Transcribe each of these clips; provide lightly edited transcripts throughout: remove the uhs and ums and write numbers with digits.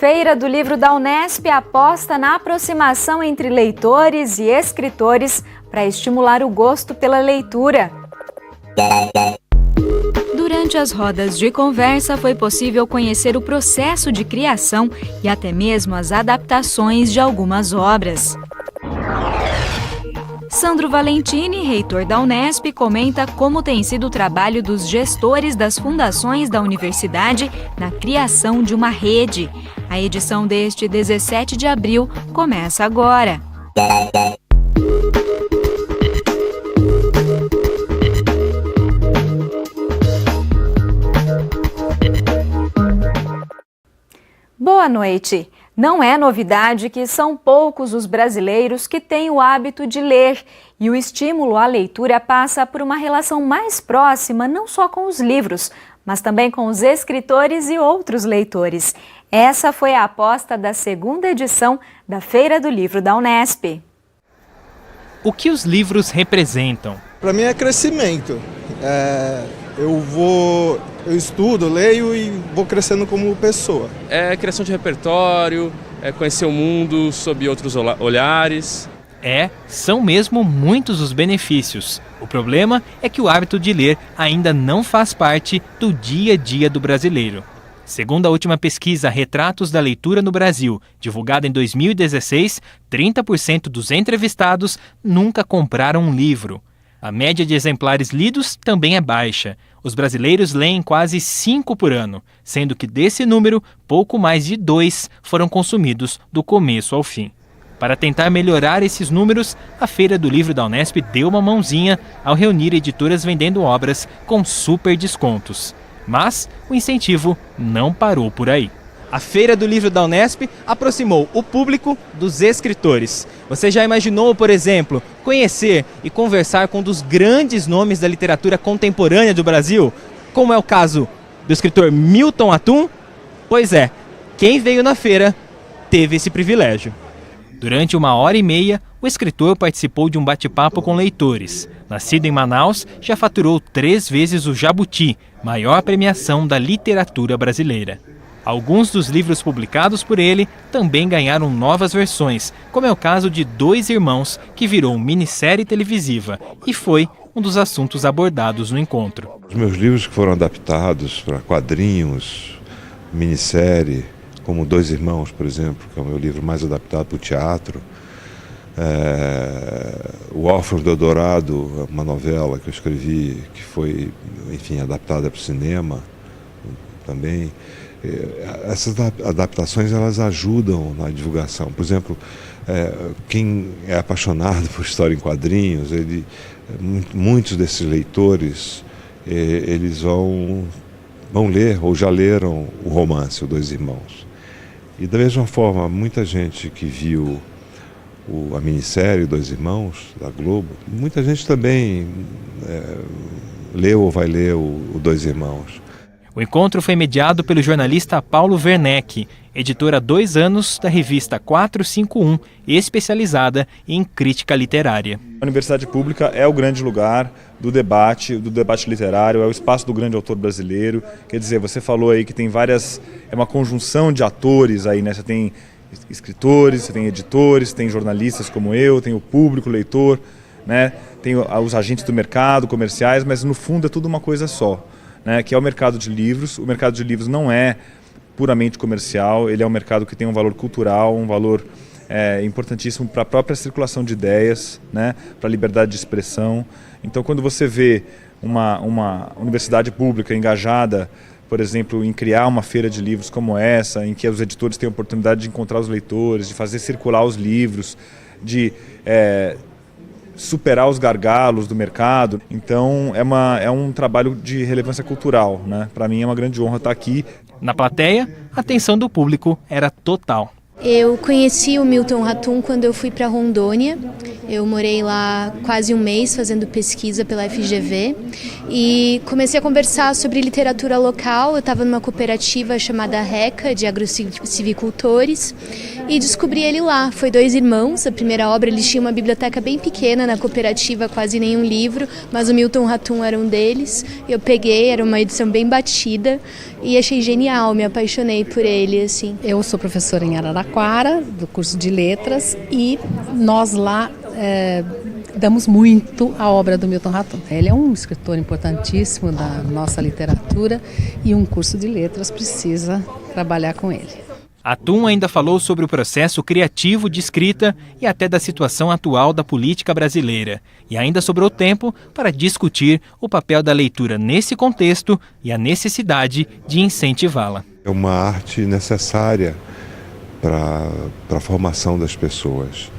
Feira do Livro da Unesp aposta na aproximação entre leitores e escritores para estimular o gosto pela leitura. Durante as rodas de conversa, foi possível conhecer o processo de criação e até mesmo as adaptações de algumas obras. Sandro Valentini, reitor da Unesp, comenta como tem sido o trabalho dos gestores das fundações da universidade na criação de uma rede. A edição deste 17 de abril começa agora. Boa noite! Não é novidade que são poucos os brasileiros que têm o hábito de ler, e o estímulo à leitura passa por uma relação mais próxima não só com os livros, mas também com os escritores e outros leitores. Essa foi a aposta da segunda edição da Feira do Livro da Unesp. O que os livros representam? Para mim é crescimento. Eu estudo, leio e vou crescendo como pessoa. É criação de repertório, é conhecer o mundo sob outros olhares. São mesmo muitos os benefícios. O problema é que o hábito de ler ainda não faz parte do dia a dia do brasileiro. Segundo a última pesquisa Retratos da Leitura no Brasil, divulgada em 2016, 30% dos entrevistados nunca compraram um livro. A média de exemplares lidos também é baixa. Os brasileiros leem quase 5 por ano, sendo que desse número, pouco mais de 2 foram consumidos do começo ao fim. Para tentar melhorar esses números, a Feira do Livro da Unesp deu uma mãozinha ao reunir editoras vendendo obras com super descontos. Mas o incentivo não parou por aí. A Feira do Livro da Unesp aproximou o público dos escritores. Você já imaginou, por exemplo, conhecer e conversar com um dos grandes nomes da literatura contemporânea do Brasil? Como é o caso do escritor Milton Atum? Pois é, quem veio na feira teve esse privilégio. Durante 1h30, o escritor participou de um bate-papo com leitores. Nascido em Manaus, já faturou 3 vezes o Jabuti, maior premiação da literatura brasileira. Alguns dos livros publicados por ele também ganharam novas versões, como é o caso de Dois Irmãos, que virou minissérie televisiva e foi um dos assuntos abordados no encontro. Os meus livros que foram adaptados para quadrinhos, minissérie, como Dois Irmãos, por exemplo, que é o meu livro mais adaptado para o teatro. O Órfãos do Eldorado, uma novela que eu escrevi, que foi, enfim, adaptada para o cinema também. Essas adaptações elas ajudam na divulgação. Por exemplo, quem é apaixonado por história em quadrinhos, muitos desses leitores eles vão ler ou já leram o romance, o Dois Irmãos. E da mesma forma, muita gente que viu a minissérie Dois Irmãos, da Globo, muita gente também leu ou vai ler o Dois Irmãos. O encontro foi mediado pelo jornalista Paulo Werneck, editor há 2 anos da revista 451, especializada em crítica literária. A universidade pública é o grande lugar do debate literário, é o espaço do grande autor brasileiro. Quer dizer, você falou aí que tem é uma conjunção de atores aí, né? Você tem escritores, você tem editores, tem jornalistas como eu, tem o público, o leitor, né? Tem os agentes do mercado, comerciais, mas no fundo é tudo uma coisa só. Né, que é o mercado de livros. O mercado de livros não é puramente comercial, ele é um mercado que tem um valor cultural, um valor importantíssimo para a própria circulação de ideias, né, para a liberdade de expressão. Então, quando você vê uma universidade pública engajada, por exemplo, em criar uma feira de livros como essa, em que os editores têm a oportunidade de encontrar os leitores, de fazer circular os livros, de superar os gargalos do mercado. Então é um trabalho de relevância cultural, né? Para mim é uma grande honra estar aqui. Na plateia, a atenção do público era total. Eu conheci o Milton Atum quando eu fui para Rondônia. Eu morei lá quase um mês fazendo pesquisa pela FGV e comecei a conversar sobre literatura local. Eu estava numa cooperativa chamada RECA, de agrocivicultores, e descobri ele lá. Foi Dois Irmãos, a primeira obra. Eles tinham uma biblioteca bem pequena na cooperativa, quase nenhum livro, mas o Milton Atum era um deles. Eu peguei, era uma edição bem batida, e achei genial, me apaixonei por ele, assim. Eu sou professora em Araraquara, do curso de Letras, e nós lá damos muito à obra do Milton Ratum. Ele é um escritor importantíssimo da nossa literatura e um curso de letras precisa trabalhar com ele. Ratum ainda falou sobre o processo criativo de escrita e até da situação atual da política brasileira. E ainda sobrou tempo para discutir o papel da leitura nesse contexto e a necessidade de incentivá-la. É uma arte necessária para a formação das pessoas.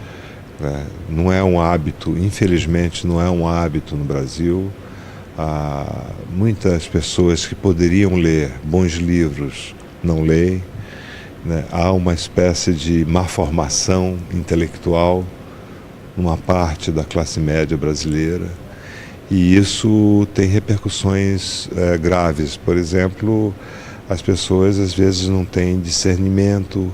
Não é um hábito, infelizmente não é um hábito no Brasil. Há muitas pessoas que poderiam ler bons livros não leem. Há uma espécie de má formação intelectual numa parte da classe média brasileira e isso tem repercussões graves. Por exemplo, as pessoas às vezes não têm discernimento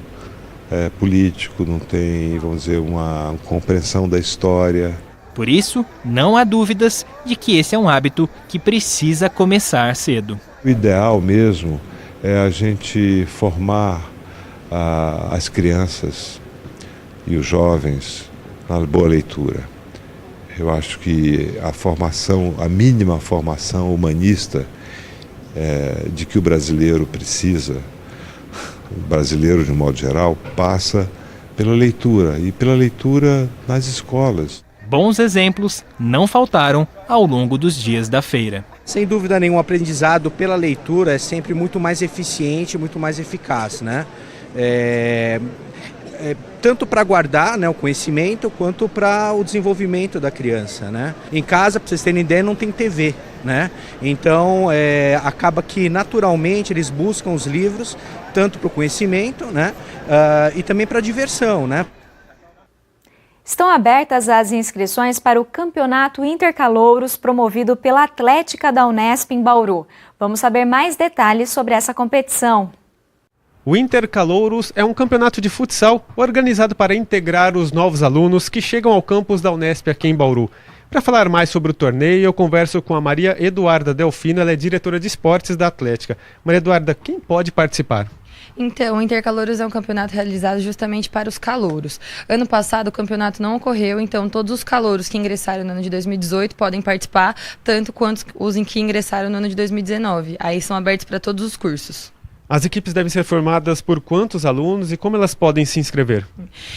político, não têm, vamos dizer, uma compreensão da história. Por isso, não há dúvidas de que esse é um hábito que precisa começar cedo. O ideal mesmo é a gente formar as crianças e os jovens na boa leitura. Eu acho que a formação, a mínima formação humanista de que o brasileiro precisa, o brasileiro de um modo geral, passa pela leitura e pela leitura nas escolas. Bons exemplos não faltaram ao longo dos dias da feira. Sem dúvida nenhuma, o aprendizado pela leitura é sempre muito mais eficiente, muito mais eficaz, né? Tanto para guardar, né, o conhecimento, quanto para o desenvolvimento da criança, né? Em casa, para vocês terem ideia, não tem TV, né? Então, acaba que naturalmente eles buscam os livros, tanto para o conhecimento, né, e também para a diversão, né? Estão abertas as inscrições para o Campeonato Intercalouros promovido pela Atlética da Unesp em Bauru. Vamos saber mais detalhes sobre essa competição. O Intercalouros é um campeonato de futsal organizado para integrar os novos alunos que chegam ao campus da Unesp aqui em Bauru. Para falar mais sobre o torneio, eu converso com a Maria Eduarda Delfino, ela é diretora de esportes da Atlética. Maria Eduarda, quem pode participar? Então, o Intercalouros é um campeonato realizado justamente para os calouros. Ano passado o campeonato não ocorreu, então todos os calouros que ingressaram no ano de 2018 podem participar, tanto quanto os que ingressaram no ano de 2019. Aí são abertos para todos os cursos. As equipes devem ser formadas por quantos alunos e como elas podem se inscrever?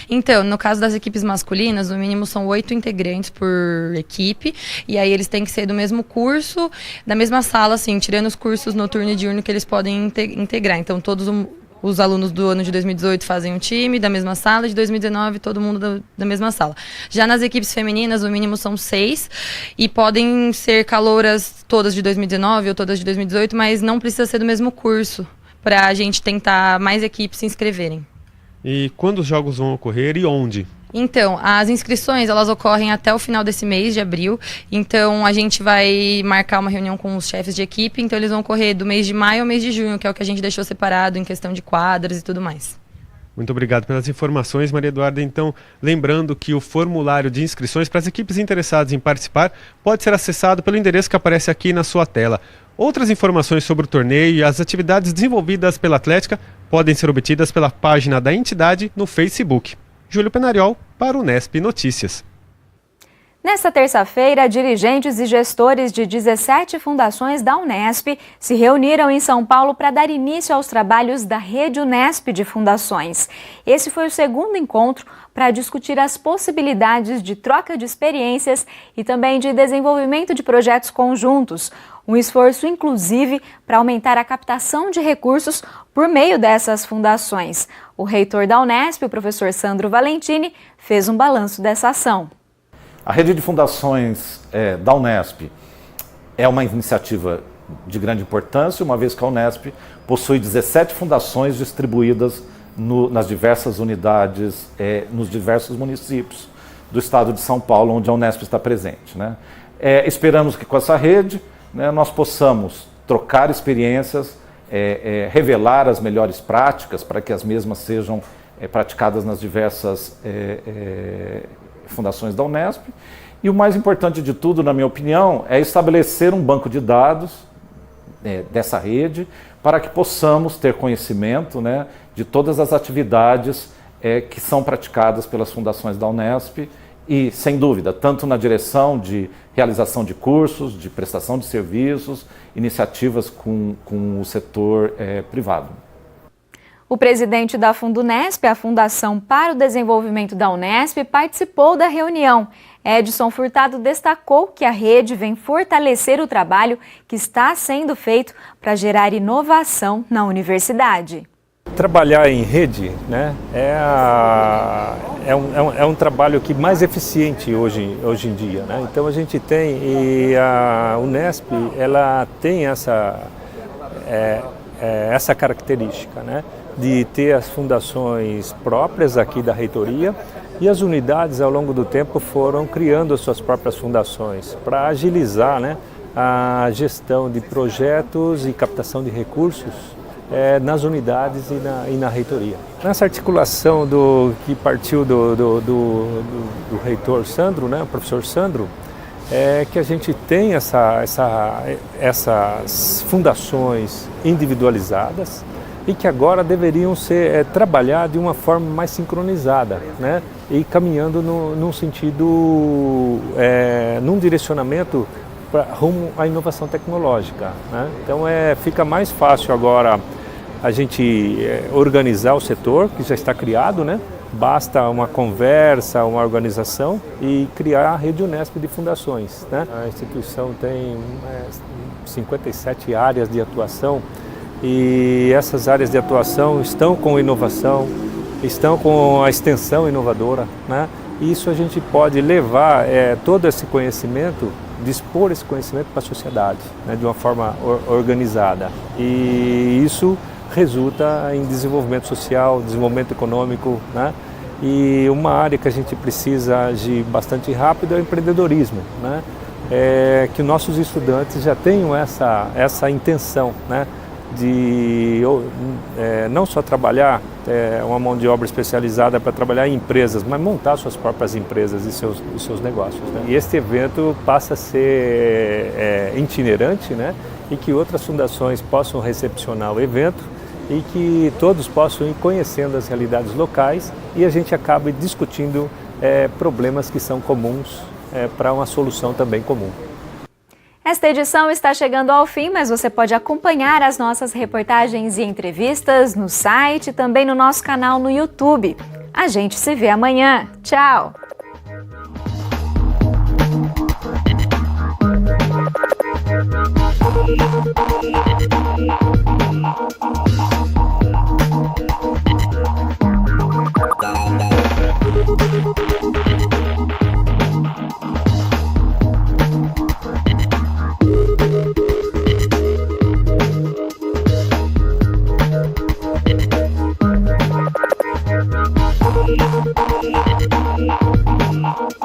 Então, no caso das equipes masculinas, no mínimo são 8 integrantes por equipe, e aí eles têm que ser do mesmo curso, da mesma sala, assim, tirando os cursos noturno e diurno que eles podem integrar. Então, todos os alunos do ano de 2018 fazem um time da mesma sala, de 2019 todo mundo da mesma sala. Já nas equipes femininas, o mínimo são 6 e podem ser calouras todas de 2019 ou todas de 2018, mas não precisa ser do mesmo curso para a gente tentar mais equipes se inscreverem. E quando os jogos vão ocorrer e onde? Então, as inscrições elas ocorrem até o final desse mês de abril, então a gente vai marcar uma reunião com os chefes de equipe, então eles vão correr do mês de maio ao mês de junho, que é o que a gente deixou separado em questão de quadras e tudo mais. Muito obrigado pelas informações, Maria Eduarda. Então, lembrando que o formulário de inscrições para as equipes interessadas em participar pode ser acessado pelo endereço que aparece aqui na sua tela. Outras informações sobre o torneio e as atividades desenvolvidas pela Atlética podem ser obtidas pela página da entidade no Facebook. Júlio Penariol, para o Unesp Notícias. Nesta terça-feira, dirigentes e gestores de 17 fundações da Unesp se reuniram em São Paulo para dar início aos trabalhos da Rede Unesp de Fundações. Esse foi o segundo encontro para discutir as possibilidades de troca de experiências e também de desenvolvimento de projetos conjuntos. Um esforço, inclusive, para aumentar a captação de recursos por meio dessas fundações. O reitor da Unesp, o professor Sandro Valentini, fez um balanço dessa ação. A rede de fundações da Unesp é uma iniciativa de grande importância, uma vez que a Unesp possui 17 fundações distribuídas nas diversas unidades, nos diversos municípios do estado de São Paulo, onde a Unesp está presente, né? Esperamos que com essa rede nós possamos trocar experiências, revelar as melhores práticas para que as mesmas sejam praticadas nas diversas fundações da Unesp. E o mais importante de tudo, na minha opinião, é estabelecer um banco de dados dessa rede para que possamos ter conhecimento, né, de todas as atividades que são praticadas pelas fundações da Unesp e, sem dúvida, tanto na direção de realização de cursos, de prestação de serviços, iniciativas com o setor privado. O presidente da Fundunesp, a Fundação para o Desenvolvimento da Unesp, participou da reunião. Edson Furtado destacou que a rede vem fortalecer o trabalho que está sendo feito para gerar inovação na universidade. Trabalhar em rede, né, é um trabalho que mais eficiente hoje em dia, né? Então a gente tem, e a Unesp ela tem essa característica, né, de ter as fundações próprias aqui da reitoria, e as unidades ao longo do tempo foram criando as suas próprias fundações para agilizar, né, a gestão de projetos e captação de recursos nas unidades e na reitoria. Nessa articulação que partiu do reitor Sandro, né, o professor Sandro, que a gente tem essas fundações individualizadas e que agora deveriam ser trabalhar de uma forma mais sincronizada, né, e caminhando num sentido, num direcionamento rumo à inovação tecnológica, né? Então fica mais fácil agora a gente organizar o setor, que já está criado, né? Basta uma conversa, uma organização e criar a rede Unesp de fundações, né? A instituição tem 57 áreas de atuação e essas áreas de atuação estão com inovação, estão com a extensão inovadora, né? E isso a gente pode levar todo esse conhecimento, dispor esse conhecimento para a sociedade, né? De uma forma organizada. E isso resulta em desenvolvimento social, desenvolvimento econômico, né? E uma área que a gente precisa agir bastante rápido é o empreendedorismo, né? Que nossos estudantes já tenham essa intenção, né? De não só trabalhar uma mão de obra especializada para trabalhar em empresas, mas montar suas próprias empresas e seus negócios, né? E este evento passa a ser itinerante, né? E que outras fundações possam recepcionar o evento e que todos possam ir conhecendo as realidades locais e a gente acabe discutindo problemas que são comuns para uma solução também comum. Esta edição está chegando ao fim, mas você pode acompanhar as nossas reportagens e entrevistas no site e também no nosso canal no YouTube. A gente se vê amanhã. Tchau! Thank you.